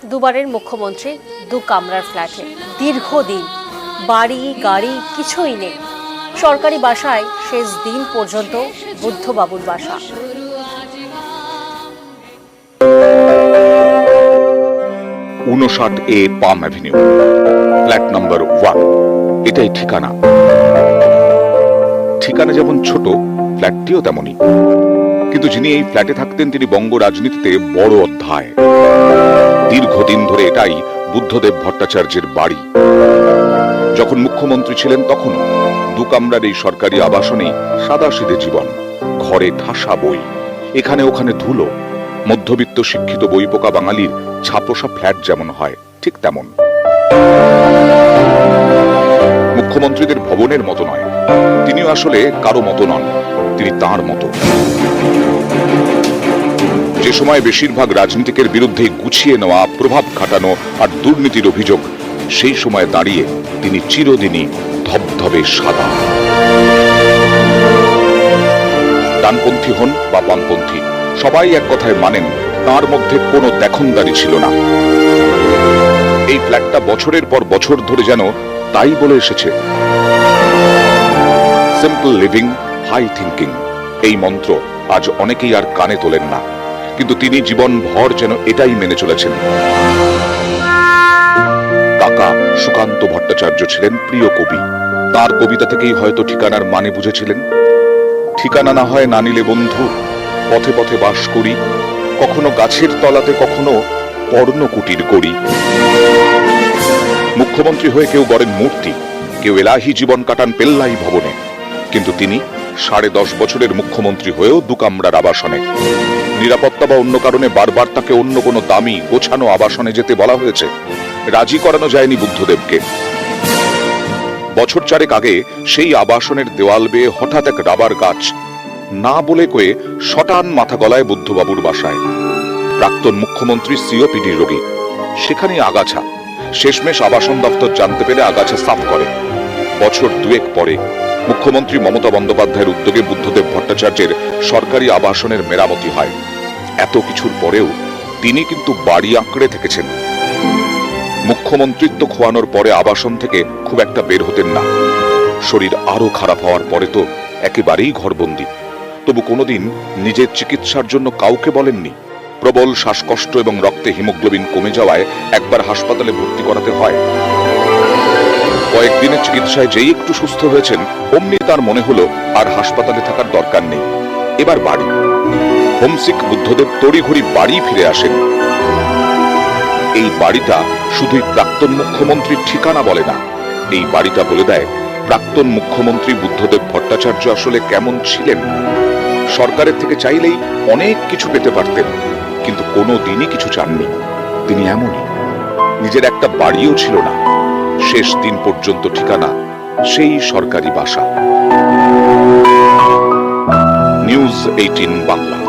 দুবারের মুখ্যমন্ত্রী দু কামরার ফ্ল্যাটে দীর্ঘদিন বাড়ি গাড়ি কিছুই নেই। সরকারি বাসায় শেষ দিন পর্যন্ত বুদ্ধবাবুর বাসা। 59A পাম অ্যাভিনিউ, ফ্ল্যাট নাম্বার 1। এটাই ঠিকানা। ঠিকানা যেমন ছোট, ফ্ল্যাটটিও তেমনই। কিন্তু যিনি এই ফ্ল্যাটে থাকতেন তিনি বঙ্গ রাজনীতিতে বড় অধ্যায়। দীর্ঘদিন ধরে এটাই বুদ্ধদেব ভট্টাচার্যের বাড়ি। যখন মুখ্যমন্ত্রী ছিলেন তখনও দু কামরার এই সরকারি আবাসনেই সাদাসিধে জীবন। ঘরে ঠাসা বই, এখানে ওখানে ধুলো। মধ্যবিত্ত শিক্ষিত বইপোকা বাঙালির ছাপোষা ফ্ল্যাট যেমন হয় ঠিক তেমন। মুখ্যমন্ত্রীদের ভবনের মতো নয়, তিনিও আসলে কারো মতো নন, তিনি তাঁর মতো। যে সময় বেশিরভাগ রাজনীতিকের বিরুদ্ধে গুছিয়ে নেওয়া, প্রভাব খাটানো আর দুর্নীতির অভিযোগ, সেই সময় দাঁড়িয়ে তিনি চিরদিনই ধবধবে সাদা। ডানপন্থী হন বা বামপন্থী, সবাই এক কথায় মানেন তার মধ্যে কোনো দেখনদারি ছিল না। এই ফ্ল্যাটটা বছরের পর বছর ধরে যেন তাই বলে এসেছে, সিম্পল লিভিং, হাই থিঙ্কিং। এই মন্ত্র আজ অনেকেই আর কানে তোলেন না, কিন্তু তিনি জীবন ভর যেন এটাই মেনে চলেছেন। কাকা সুকান্ত ভট্টাচার্য ছিলেন প্রিয় কবি। তার কবিতা থেকেই হয়তো ঠিকানার মানে বুঝেছিলেন। ঠিকানা না হয় না নিলে বন্ধু, পথে পথে বাস করি, কখনো গাছের তলাতে, কখনো পর্ণকুটির গড়ি। মুখ্যমন্ত্রী হয়ে কেউ গড়েন মূর্তি, কেউ এলাহি জীবন কাটান পেল্লাই ভবনে, কিন্তু তিনি 10.5 বছরের মুখ্যমন্ত্রী হয়েও দু কামরার আবাসনে। নিরাপত্তা বা অন্য কারণে বারবার তাকে অন্য কোনো দামি গোছানো আবাসনে যেতে বলা হয়েছে, রাজি করানো যায়নি বুদ্ধদেবকে। বছর 4 আগে সেই আবাসনের দেওয়াল বেয়ে হঠাৎ এক রাবার গাছ না বলে কয়ে শটান মাথা গলায় বুদ্ধবাবুর বাসায়। প্রাক্তন মুখ্যমন্ত্রী সিওপিডি রোগী, সেখানে আগাছা। শেষমেশ আবাসন দপ্তর জানতে পেরে আগাছা সাফ করে। বছর 2 পরে মুখ্যমন্ত্রী মমতা বন্দ্যোপাধ্যায়ের উদ্যোগে বুদ্ধদেব ভট্টাচার্যের সরকারি আবাসনের মেরামতি হয়। এত কিছুর পরেও তিনি কিন্তু বাড়ি আঁকড়ে থেকেছেন। মুখ্যমন্ত্রিত্ব খোয়ানোর পরে আবাসন থেকে খুব একটা বের হতেন না। শরীর আরো খারাপ হওয়ার পরে তো একেবারেই ঘরবন্দি। তবু কোনোদিন নিজের চিকিৎসার জন্য কাউকে বলেননি। প্রবল শ্বাসকষ্ট এবং রক্তে হিমোগ্লোবিন কমে যাওয়ায় একবার হাসপাতালে ভর্তি করাতে হয়। কয়েকদিনের চিকিৎসায় যেই একটু সুস্থ হয়েছেন, অমনি তার মনে হলো আর হাসপাতালে থাকার দরকার নেই, এবার বাড়ি। হোমসিক বুদ্ধদেব তড়িঘড়ি বাড়ি ফিরে আসেন। এই বাড়িটা শুধুই প্রাক্তন মুখ্যমন্ত্রীর ঠিকানা বলে না, এই বাড়িটা বলে দেয় প্রাক্তন মুখ্যমন্ত্রী বুদ্ধদেব ভট্টাচার্য আসলে কেমন ছিলেন। সরকারের থেকে চাইলেই অনেক কিছু পেতে পারতেন, কিন্তু কোনো দিনই কিছু চাননি। তিনি এমনই। নিজের একটা বাড়িও ছিল না, শেষ দিন পর্যন্ত ঠিকানা সেই সরকারি বাসা। নিউজ 18 বাংলা।